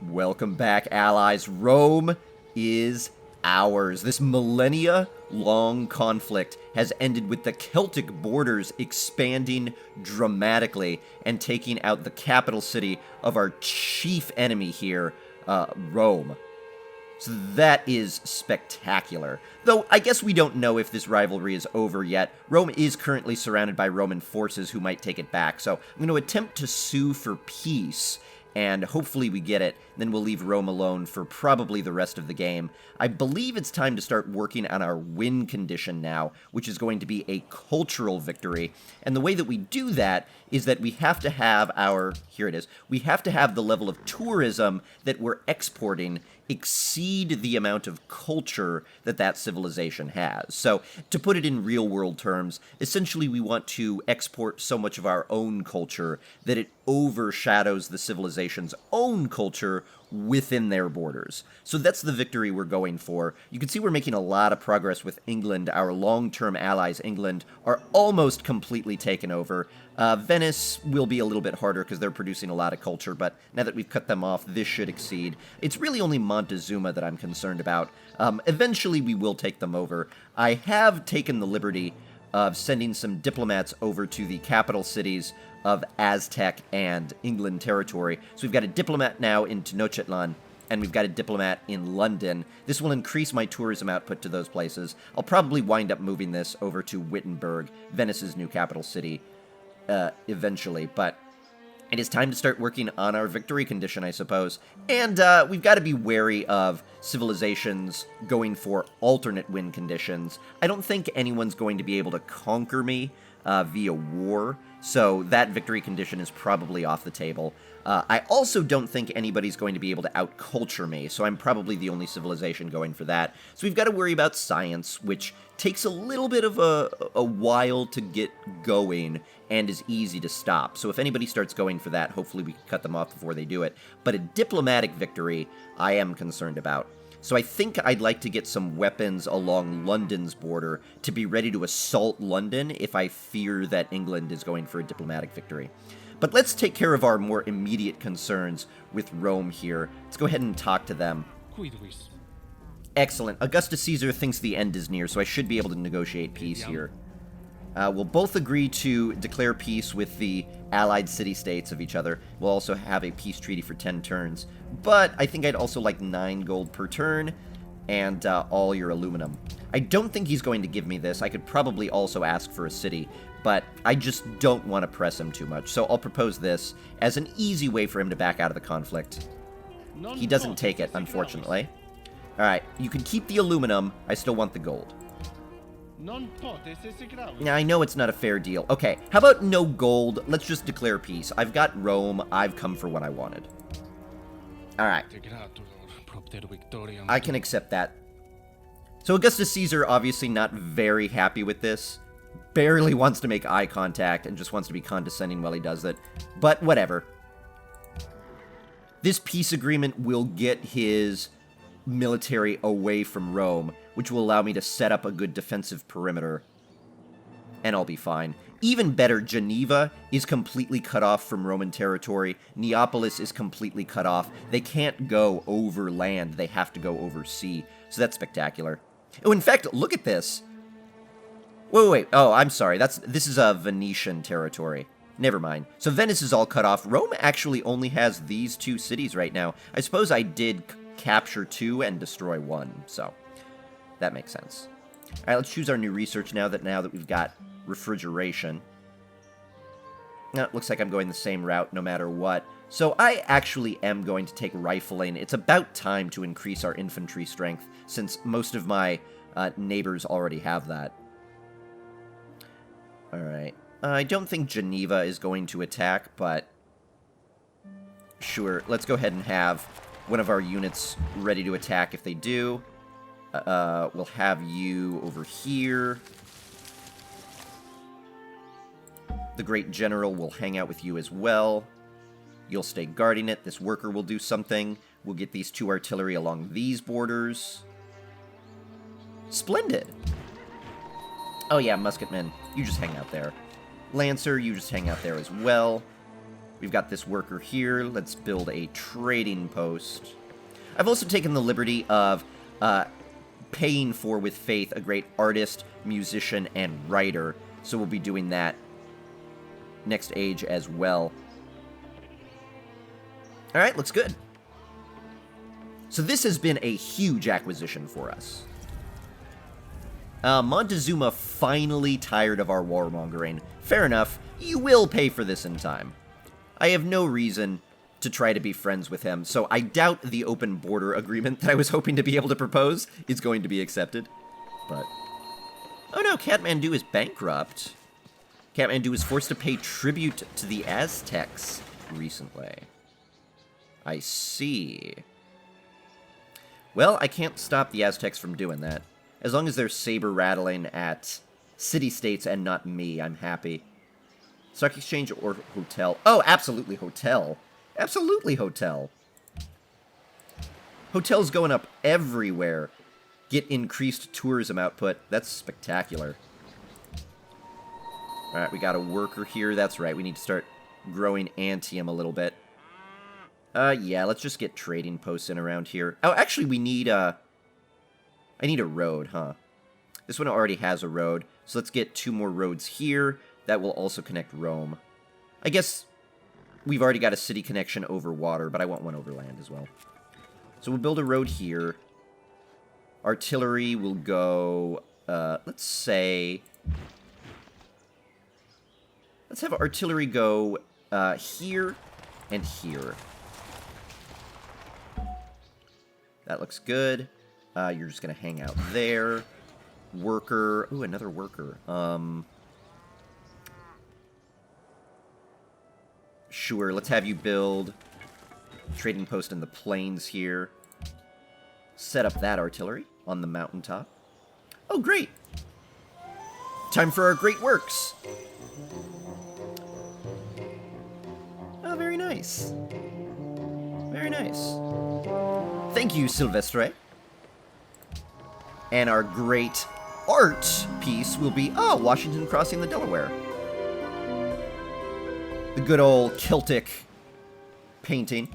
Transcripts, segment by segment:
Welcome back, allies. Rome is ours. This millennia-long conflict has ended with the Celtic borders expanding dramatically and taking out the capital city of our chief enemy here, Rome. So that is spectacular. Though I guess we don't know if this rivalry is over yet. Rome is currently surrounded by Roman forces who might take it back, so I'm going to attempt to sue for peace, and hopefully we get it. Then we'll leave Rome alone for probably the rest of the game. I believe it's time to start working on our win condition now, which is going to be a cultural victory. And the way that we do that is that we have to have here it is, we have to have the level of tourism that we're exporting exceed the amount of culture that that civilization has. So, to put it in real-world terms, essentially we want to export so much of our own culture that it overshadows the civilization's own culture within their borders. So that's the victory we're going for. You can see we're making a lot of progress with England. Our long-term allies, England, are almost completely taken over. Venice will be a little bit harder because they're producing a lot of culture, but now that we've cut them off, this should exceed. It's really only Montezuma that I'm concerned about. Eventually we will take them over. I have taken the liberty of sending some diplomats over to the capital cities of Aztec and England territory. So we've got a diplomat now in Tenochtitlan, and we've got a diplomat in London. This will increase my tourism output to those places. I'll probably wind up moving this over to Wittenberg, Venice's new capital city, eventually, but it is time to start working on our victory condition, I suppose. And we've got to be wary of civilizations going for alternate win conditions. I don't think anyone's going to be able to conquer me via war, so that victory condition is probably off the table. I also don't think anybody's going to be able to out-culture me, so I'm probably the only civilization going for that. So we've got to worry about science, which takes a little bit of a while to get going and is easy to stop. So if anybody starts going for that, hopefully we can cut them off before they do it. But a diplomatic victory, I am concerned about. So I think I'd like to get some weapons along London's border to be ready to assault London if I fear that England is going for a diplomatic victory. But let's take care of our more immediate concerns with Rome here. Let's go ahead and talk to them. Excellent. Augustus Caesar thinks the end is near, so I should be able to negotiate peace here. We'll both agree to declare peace with the allied city-states of each other. We'll also have a peace treaty for 10 turns. But I think I'd also like 9 gold per turn and all your aluminum. I don't think he's going to give me this. I could probably also ask for a city, but I just don't want to press him too much. So I'll propose this as an easy way for him to back out of the conflict. He doesn't take it, unfortunately. Alright, you can keep the aluminum. I still want the gold. Now, I know it's not a fair deal. Okay, how about no gold? Let's just declare peace. I've got Rome. I've come for what I wanted. Alright. I can accept that. So Augustus Caesar, obviously not very happy with this. Barely wants to make eye contact and just wants to be condescending while he does it. But whatever. This peace agreement will get his military away from Rome, which will allow me to set up a good defensive perimeter, and I'll be fine. Even better, Geneva is completely cut off from Roman territory. Neapolis is completely cut off. They can't go over land. They have to go over sea. So that's spectacular. Oh, in fact, look at this. Wait. Oh, I'm sorry. This is a Venetian territory. Never mind. So Venice is all cut off. Rome actually only has these 2 cities right now. I suppose I did capture 2 and destroy 1, so that makes sense. Alright, let's choose our new research now that we've got refrigeration. Now, it looks like I'm going the same route no matter what. So I actually am going to take rifling. It's about time to increase our infantry strength, since most of my neighbors already have that. Alright. I don't think Geneva is going to attack, but sure, let's go ahead and have one of our units ready to attack if they do. We'll have you over here. The Great General will hang out with you as well. You'll stay guarding it. This worker will do something. We'll get these 2 artillery along these borders. Splendid! Oh yeah, musketmen, you just hang out there. Lancer, you just hang out there as well. We've got this worker here. Let's build a trading post. I've also taken the liberty of paying for, with faith, a great artist, musician, and writer. So we'll be doing that next age as well. Alright, looks good. So this has been a huge acquisition for us. Montezuma finally tired of our warmongering. Fair enough, you will pay for this in time. I have no reason to try to be friends with him, so I doubt the open border agreement that I was hoping to be able to propose is going to be accepted. But... oh no, Kathmandu is bankrupt. Kathmandu was forced to pay tribute to the Aztecs recently. I see. Well, I can't stop the Aztecs from doing that. As long as they're saber-rattling at city-states and not me, I'm happy. Stock exchange or hotel? Oh, absolutely hotel. Absolutely hotel. Hotels going up everywhere. Get increased tourism output. That's spectacular. Alright, we got a worker here. That's right, we need to start growing Antium a little bit. Yeah, let's just get trading posts in around here. Oh, actually, we need, I need a road, huh? This one already has a road, so let's get 2 more roads here. That will also connect Rome. I guess we've already got a city connection over water, but I want one over land as well. So we'll build a road here. Artillery will go, let's say... let's have artillery go here and here. That looks good. You're just going to hang out there. Worker. Ooh, another worker. Sure, let's have you build trading post in the plains here. Set up that artillery on the mountaintop. Oh, great! Time for our great works! Oh, very nice. Very nice. Thank you, Silvestre. And our great art piece will be, oh, Washington crossing the Delaware. The good old Celtic painting.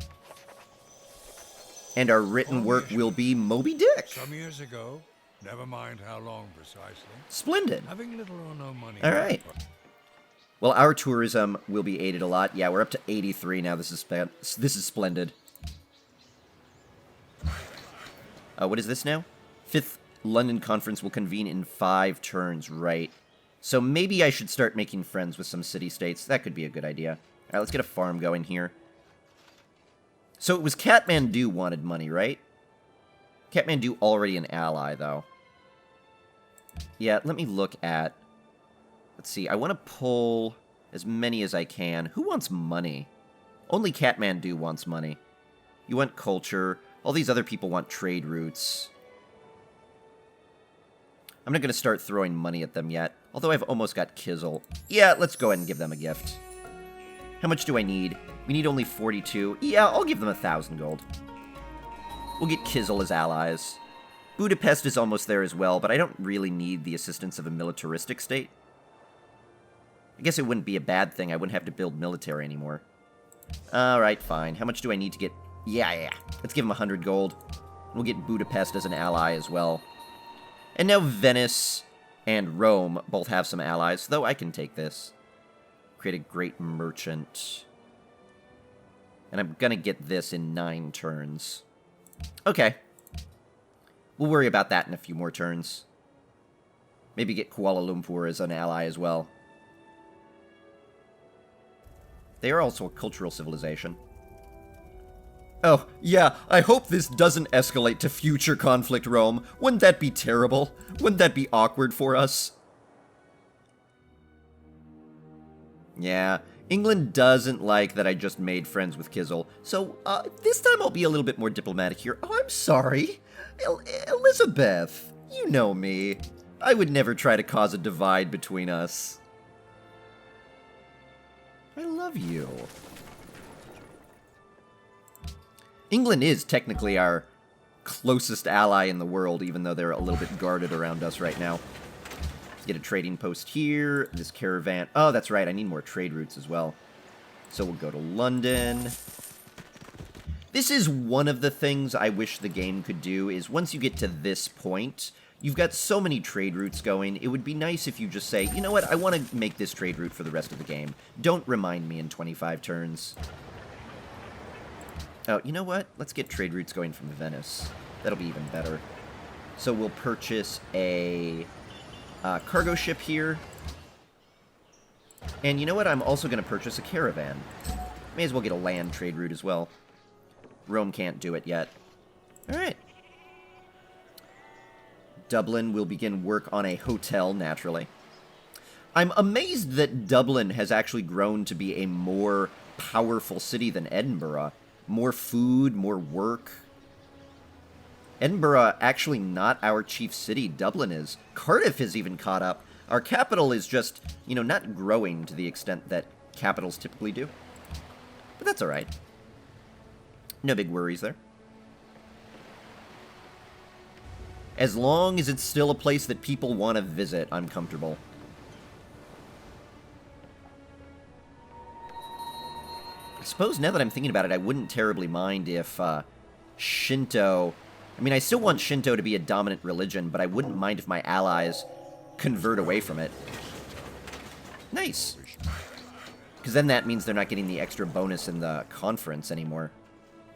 And our written work will be Moby Dick. Some years ago, never mind how long precisely. Splendid. Having little or no money. All right. Well, our tourism will be aided a lot. Yeah, we're up to 83 now. This is splendid. What is this now? 5th London Conference will convene in 5 turns, right. So maybe I should start making friends with some city-states. That could be a good idea. All right, let's get a farm going here. So it was Kathmandu wanted money, right? Kathmandu already an ally, though. Yeah, let me look at... let's see, I want to pull as many as I can. Who wants money? Only Kathmandu wants money. You want culture. All these other people want trade routes. I'm not going to start throwing money at them yet. Although I've almost got Kizzle. Yeah, let's go ahead and give them a gift. How much do I need? We need only 42. Yeah, I'll give them 1,000 gold. We'll get Kizzle as allies. Budapest is almost there as well, but I don't really need the assistance of a militaristic state. I guess it wouldn't be a bad thing. I wouldn't have to build military anymore. Alright, fine. How much do I need to get... Yeah. Let's give them 100 gold. We'll get Budapest as an ally as well. And now Venice and Rome both have some allies, though I can take this. Create a great merchant. And I'm gonna get this in 9 turns. Okay. We'll worry about that in a few more turns. Maybe get Kuala Lumpur as an ally as well. They are also a cultural civilization. Oh, yeah, I hope this doesn't escalate to future conflict, Rome. Wouldn't that be terrible? Wouldn't that be awkward for us? Yeah, England doesn't like that I just made friends with Kizzle, so this time I'll be a little bit more diplomatic here. Oh, I'm sorry. Elizabeth, you know me. I would never try to cause a divide between us. I love you. England is technically our closest ally in the world, even though they're a little bit guarded around us right now. Let's get a trading post here. This caravan... oh, that's right. I need more trade routes as well. So we'll go to London. This is one of the things I wish the game could do, is once you get to this point, you've got so many trade routes going, it would be nice if you just say, you know what, I want to make this trade route for the rest of the game. Don't remind me in 25 turns. Oh, you know what? Let's get trade routes going from Venice. That'll be even better. So we'll purchase a cargo ship here. And you know what? I'm also going to purchase a caravan. May as well get a land trade route as well. Rome can't do it yet. Alright. Dublin will begin work on a hotel, naturally. I'm amazed that Dublin has actually grown to be a more powerful city than Edinburgh. More food, more work. Edinburgh, actually not our chief city. Dublin is. Cardiff has even caught up. Our capital is just, you know, not growing to the extent that capitals typically do. But that's alright. No big worries there. As long as it's still a place that people want to visit, I'm comfortable. I suppose now that I'm thinking about it, I wouldn't terribly mind if Shinto... I mean, I still want Shinto to be a dominant religion, but I wouldn't mind if my allies convert away from it. Nice. Because then that means they're not getting the extra bonus in the conference anymore.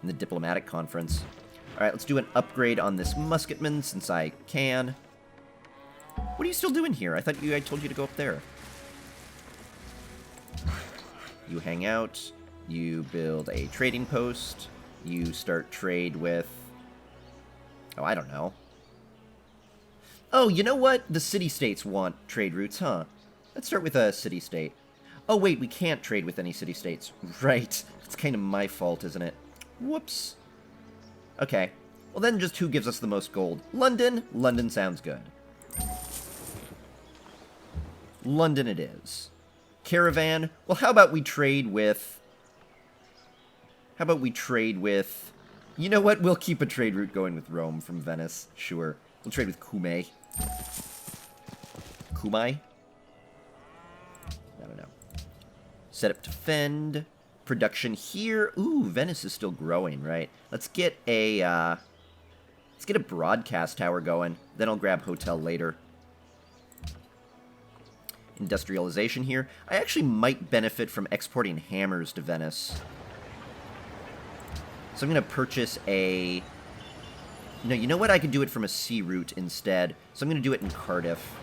In the diplomatic conference. Alright, let's do an upgrade on this musketman since I can. What are you still doing here? I thought I told you to go up there. You hang out. You build a trading post. You start trade with... Oh, I don't know. Oh, you know what? The city-states want trade routes, huh? Let's start with a city-state. Oh, wait, we can't trade with any city-states. Right. It's kind of my fault, isn't it? Whoops. Okay. Well, then just who gives us the most gold? London? London sounds good. London it is. Caravan? Well, how about we trade with... How about we trade with... You know what? We'll keep a trade route going with Rome from Venice. Sure. We'll trade with Cumae. Cumae? I don't know. Set up to fend. Production here. Ooh, Venice is still growing, right? Let's get a broadcast tower going. Then I'll grab hotel later. Industrialization here. I actually might benefit from exporting hammers to Venice. So I'm going to purchase a... No, you know what? I could do it from a sea route instead. So I'm going to do it in Cardiff.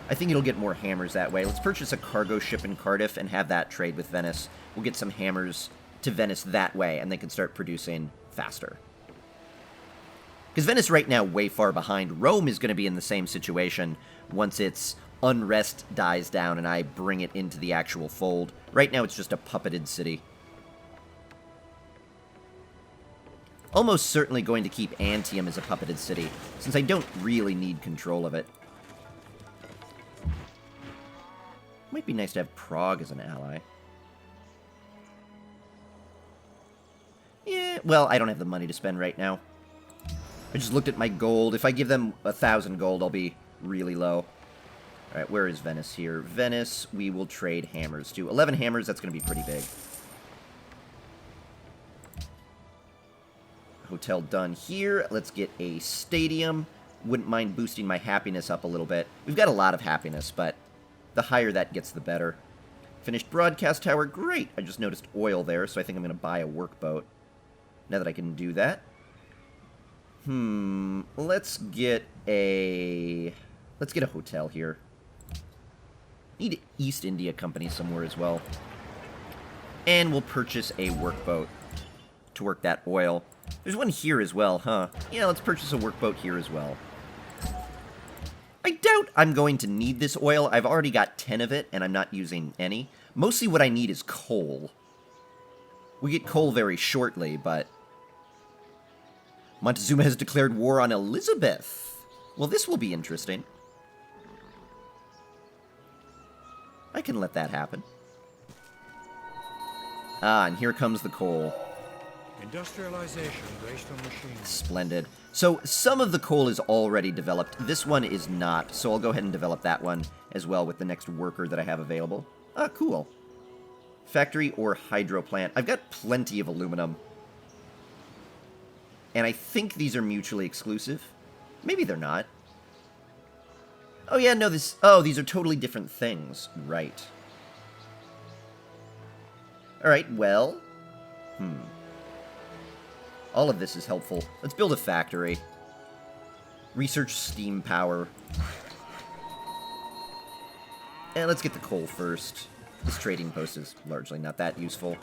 I think it'll get more hammers that way. Let's purchase a cargo ship in Cardiff and have that trade with Venice. We'll get some hammers to Venice that way, and they can start producing faster. Because Venice right now way far behind. Rome is going to be in the same situation once its unrest dies down and I bring it into the actual fold. Right now it's just a puppeted city. Almost certainly going to keep Antium as a puppeted city, since I don't really need control of it. Might be nice to have Prague as an ally. Yeah, well, I don't have the money to spend right now. I just looked at my gold. If I give them 1,000 gold, I'll be really low. Alright, where is Venice here? Venice, we will trade hammers to. 11 hammers, that's going to be pretty big. Hotel done here. Let's get a stadium. Wouldn't mind boosting my happiness up a little bit. We've got a lot of happiness, but the higher that gets, the better. Finished broadcast tower. Great. I just noticed oil there, so I think I'm going to buy a workboat. Now that I can do that. Let's get a hotel here. Need an East India Company somewhere as well. And we'll purchase a workboat to work that oil. There's one here as well, huh? Yeah, let's purchase a workboat here as well. I doubt I'm going to need this oil. I've already got 10 of it, and I'm not using any. Mostly what I need is coal. We get coal very shortly, but... Montezuma has declared war on Elizabeth. Well, this will be interesting. I can let that happen. Ah, and here comes the coal. Industrialization based on machines. Splendid. So, some of the coal is already developed. This one is not, so I'll go ahead and develop that one as well with the next worker that I have available. Ah, cool. Factory or hydro plant. I've got plenty of aluminum. And I think these are mutually exclusive. Maybe they're not. Oh yeah, no, these are totally different things. Right. Alright, well. All of this is helpful. Let's build a factory. Research steam power. And let's get the coal first. This trading post is largely not that useful.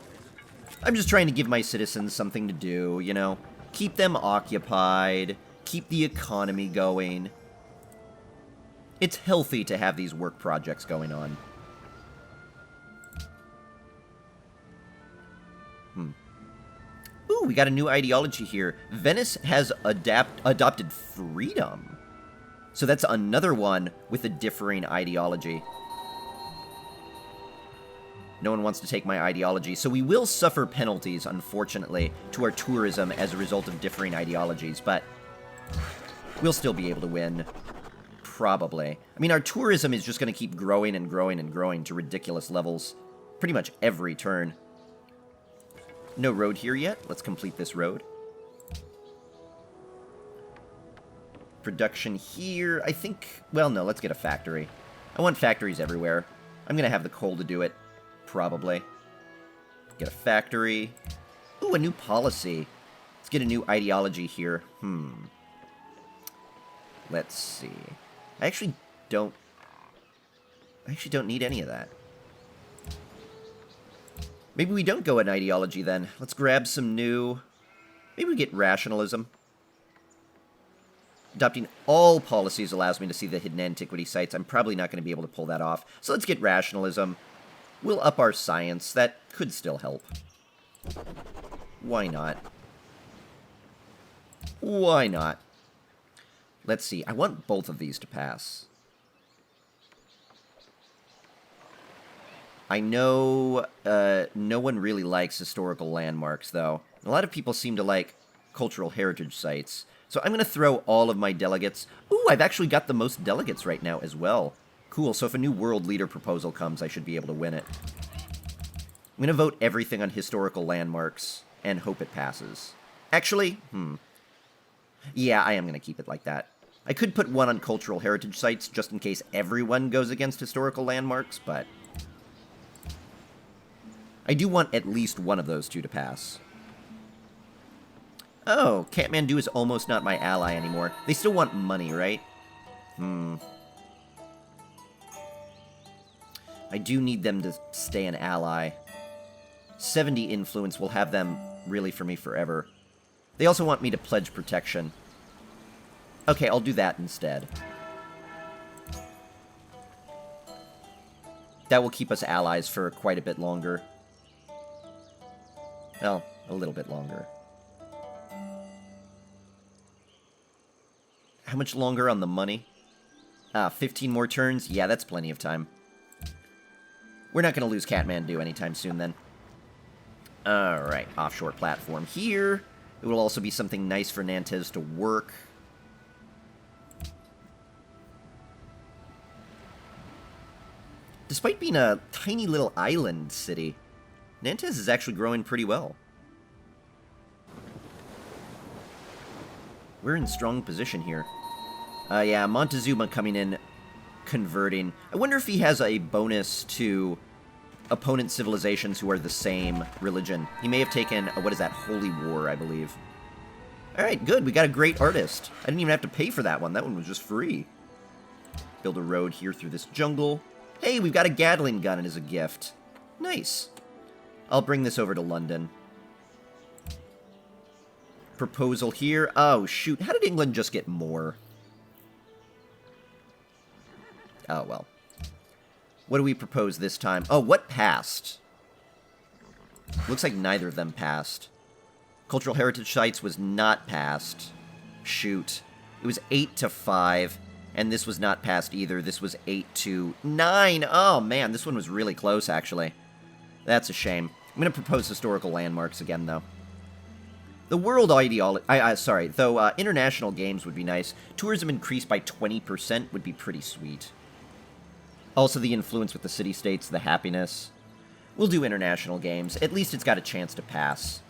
I'm just trying to give my citizens something to do, you know? Keep them occupied. Keep the economy going. It's healthy to have these work projects going on. Ooh, we got a new ideology here. Venice has adopted freedom. So that's another one with a differing ideology. No one wants to take my ideology, so we will suffer penalties, unfortunately, to our tourism as a result of differing ideologies, but we'll still be able to win. Probably. I mean, our tourism is just going to keep growing and growing and growing to ridiculous levels pretty much every turn. No road here yet. Let's complete this road. Production here. I think... Well, no, let's get a factory. I want factories everywhere. I'm going to have the coal to do it. Probably. Get a factory. Ooh, a new policy. Let's get a new ideology here. Let's see. I actually don't need any of that. Maybe we don't go an ideology then. Let's grab some new... Maybe we get rationalism. Adopting all policies allows me to see the hidden antiquity sites. I'm probably not going to be able to pull that off. So let's get rationalism. We'll up our science. That could still help. Why not? Why not? Let's see. I want both of these to pass. I know no one really likes historical landmarks, though. A lot of people seem to like cultural heritage sites. So I'm going to throw all of my delegates. Ooh, I've actually got the most delegates right now as well. Cool, so if a new world leader proposal comes, I should be able to win it. I'm going to vote everything on historical landmarks and hope it passes. Actually, yeah, I am going to keep it like that. I could put one on cultural heritage sites just in case everyone goes against historical landmarks, but I do want at least one of those two to pass. Oh, Kathmandu is almost not my ally anymore. They still want money, right? I do need them to stay an ally. 70 influence will have them really for me forever. They also want me to pledge protection. Okay, I'll do that instead. That will keep us allies for quite a bit longer. Well, a little bit longer. How much longer on the money? 15 more turns? Yeah, that's plenty of time. We're not going to lose Kathmandu anytime soon, then. Alright, offshore platform here. It will also be something nice for Nantes to work. Despite being a tiny little island city, Nantes is actually growing pretty well. We're in strong position here. Yeah, Montezuma coming in, converting. I wonder if he has a bonus to opponent civilizations who are the same religion. He may have taken, what is that, Holy War, I believe. Alright, good. We got a great artist. I didn't even have to pay for that one. That one was just free. Build a road here through this jungle. Hey, we've got a Gatling gun as a gift. Nice. I'll bring this over to London. Proposal here. Oh, shoot. How did England just get more? Oh, well. What do we propose this time? Oh, what passed? Looks like neither of them passed. Cultural heritage sites was not passed. Shoot. It was 8-5, and this was not passed either. This was 8-9. Oh, man, this one was really close, actually. That's a shame. I'm going to propose historical landmarks again, though. The world ideology... though international games would be nice. Tourism increased by 20% would be pretty sweet. Also the influence with the city-states, the happiness. We'll do international games. At least it's got a chance to pass.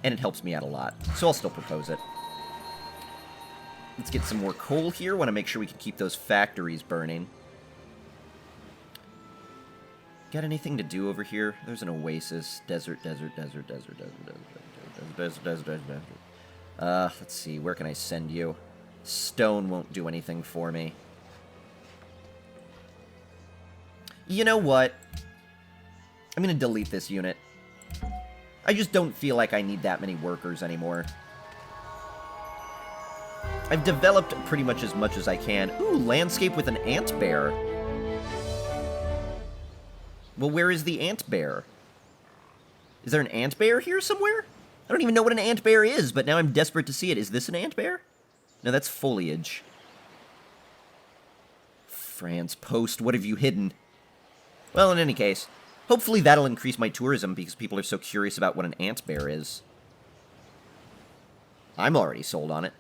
And it helps me out a lot. So I'll still propose it. Let's get some more coal here. Want to make sure we can keep those factories burning. Got anything to do over here? There's an oasis. Desert. Let's see. Where can I send you? Stone won't do anything for me. You know what? I'm going to delete this unit. I just don't feel like I need that many workers anymore. I've developed pretty much as I can. Ooh, landscape with an ant bear. Well, where is the ant bear? Is there an ant bear here somewhere? I don't even know what an ant bear is, but now I'm desperate to see it. Is this an ant bear? No, that's foliage. France Post, what have you hidden? Well, in any case, hopefully that'll increase my tourism because people are so curious about what an ant bear is. I'm already sold on it.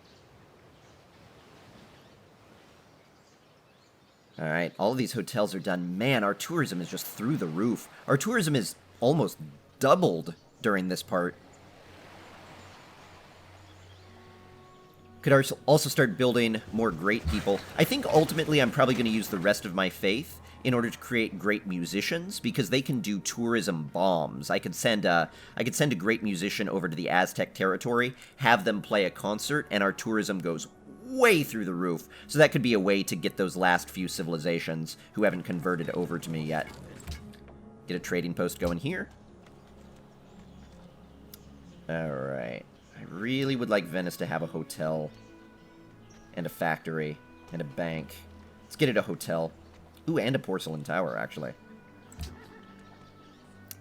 Alright, all of these hotels are done. Man, our tourism is just through the roof. Our tourism is almost doubled during this part. Could also start building more great people. I think ultimately I'm probably going to use the rest of my faith in order to create great musicians, because they can do tourism bombs. I could send a great musician over to the Aztec territory, have them play a concert, and our tourism goes way through the roof. So that could be a way to get those last few civilizations who haven't converted over to me yet. Get a trading post going here. Alright. I really would like Venice to have a hotel. And a factory. And a bank. Let's get it a hotel. Ooh, and a porcelain tower, actually.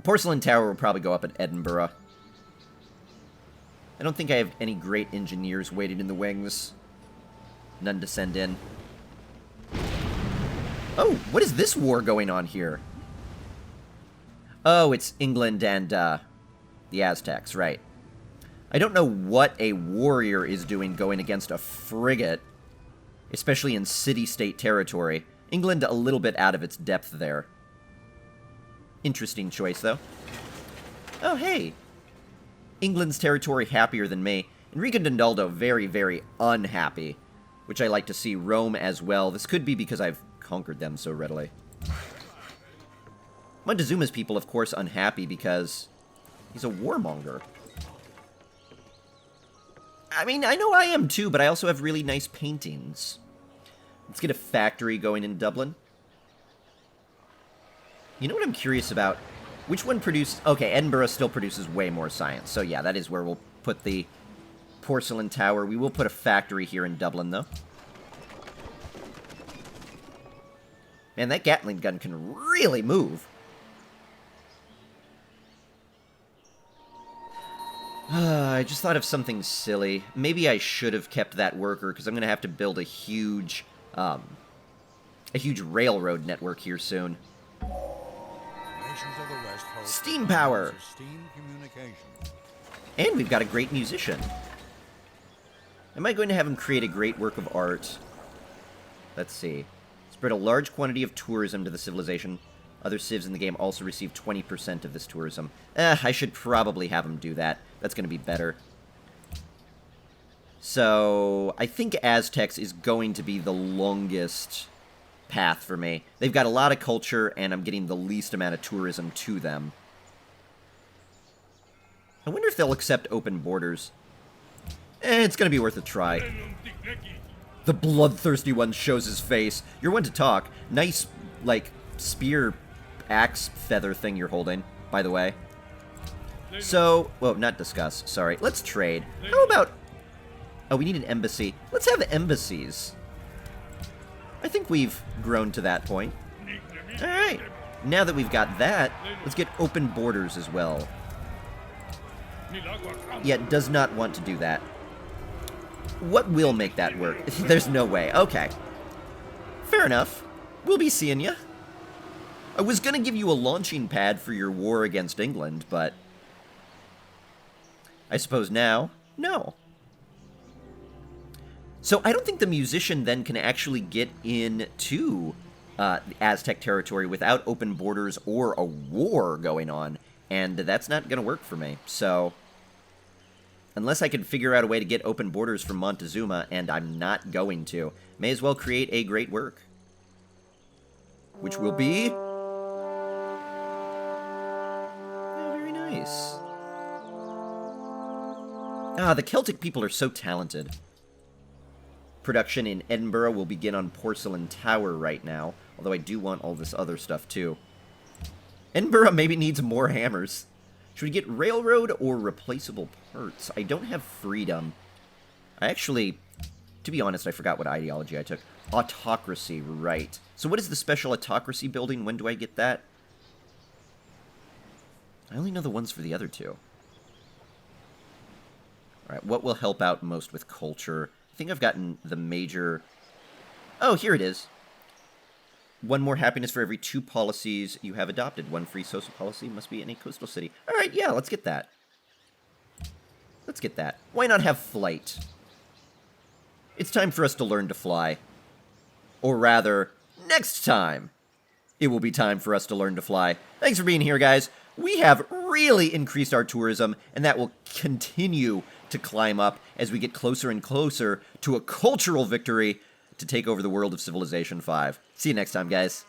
Porcelain tower will probably go up at Edinburgh. I don't think I have any great engineers waiting in the wings. None to send in. Oh, what is this war going on here? Oh, it's England and, the Aztecs, right. I don't know what a warrior is doing going against a frigate, especially in city-state territory. England a little bit out of its depth there. Interesting choice, though. Oh, hey! England's territory happier than me. Enrico Dondaldo very, very unhappy, which I like to see. Rome as well. This could be because I've conquered them so readily. Montezuma's people, of course, unhappy because he's a warmonger. I mean, I know I am too, but I also have really nice paintings. Let's get a factory going in Dublin. You know what I'm curious about? Which one produces... Okay, Edinburgh still produces way more science. So yeah, that is where we'll put the porcelain tower. We will put a factory here in Dublin, though. Man, that Gatling gun can really move. I just thought of something silly. Maybe I should have kept that worker, because I'm going to have to build a huge railroad network here soon. Nations of the West hope Steam power! steam communication. And we've got a great musician. Am I going to have him create a great work of art? Let's see. Spread a large quantity of tourism to the civilization. Other civs in the game also receive 20% of this tourism. I should probably have him do that. That's going to be better. So, I think Aztecs is going to be the longest path for me. They've got a lot of culture, and I'm getting the least amount of tourism to them. I wonder if they'll accept open borders. It's going to be worth a try. The bloodthirsty one shows his face. You're one to talk. Nice, like, spear axe feather thing you're holding, by the way. So, well, not discuss, sorry. Let's trade. How about... Oh, we need an embassy. Let's have embassies. I think we've grown to that point. Alright. Now that we've got that, let's get open borders as well. Yeah, it does not want to do that. What will make that work? There's no way. Okay. Fair enough. We'll be seeing ya. I was gonna give you a launching pad for your war against England, but... I suppose now, no. So I don't think the musician then can actually get into Aztec territory without open borders or a war going on, and that's not going to work for me. So, unless I can figure out a way to get open borders from Montezuma, and I'm not going to, may as well create a great work. Which will be... Oh, very nice. Ah, the Celtic people are so talented. Production in Edinburgh will begin on Porcelain Tower right now, although I do want all this other stuff too. Edinburgh maybe needs more hammers. Should we get railroad or replaceable parts? I don't have freedom. I actually, to be honest, I forgot what ideology I took. Autocracy, right. So what is the special autocracy building? When do I get that? I only know the ones for the other two. Alright, what will help out most with culture? I think I've gotten the major... Oh, here it is. One more happiness for every 2 policies you have adopted. 1 free social policy must be in a coastal city. Alright, yeah, let's get that. Let's get that. Why not have flight? It's time for us to learn to fly. Or rather, next time, it will be time for us to learn to fly. Thanks for being here, guys. We have really increased our tourism, and that will continue to climb up as we get closer and closer to a cultural victory to take over the world of Civilization 5. See you next time, guys.